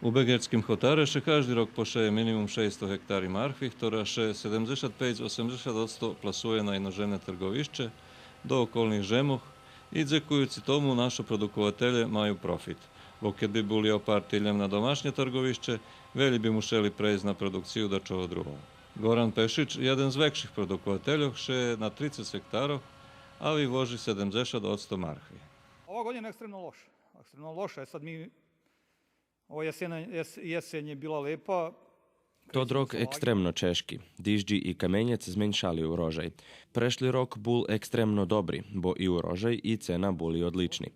U Begerskim Hotare ще každý rok pošeje minimum 600 hektari marhvi, ktorá še 75-80% plasuje na inozemne trgovišće do okolnih žemoh i дзекуjući tomu naši produkovatelje maju profit. Bo kad bi boli opartiljem na domašnje trgovišće, veli bi mušeli prejsť na produkciju do čoho druhого. Goran Pešić, jeden z vekších produkovateljov, še na 30 hektarov, ali voži 70% marhvi. Ova godina je ekstremno loša. Ekstremno loša. Sad ova jesen je bila lepa. Tod rok ekstremno češki. Dižđi i kamenjec zmenšali urožaj. Prešli rok bul ekstremno dobri, bo i urožaj i cena buli odlični.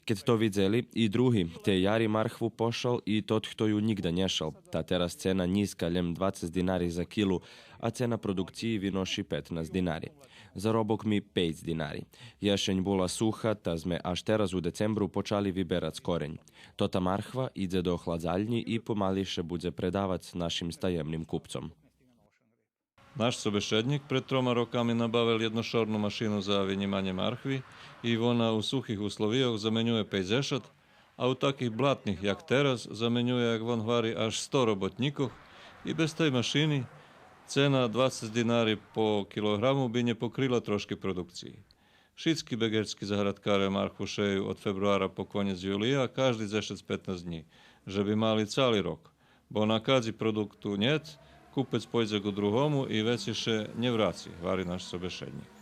Keď to vidzeli, i drugi, te jari marhvu pošal i tot kto ju nigda nješal. Ta teraz cena niska ljem 20 dinari za kilu, a cena produkciji vinoši 15 dinari. Zarobok mi 5 dinari. Ješenj bula suha, ta sme až teraz u decembru počali vyberac korenj. Tota marhva idze do hladzaljnji i pomališe budze predavac našim stajemnim kupcom. Naš sobešednik pred 3 rokami nabavil jednošornu mašinu za vinjimanje marhvi i ona u suhih uslovijah zamenjuje 50, a u takih blatnih jak teraz zamenjuje jak von hvari až 100 robotnikov i bez tej mašini cena 20 dinari po kilogramu bi nje pokrila troške produkciji. Šitski begerski zahradkare marhvu šeju od februara po konjec julija každi 10-15 dni, že bi mali cali rok, bo na kadzi produktu njet, kupec pojde go druhomu i već še nje vraci, vari naš sobešednik.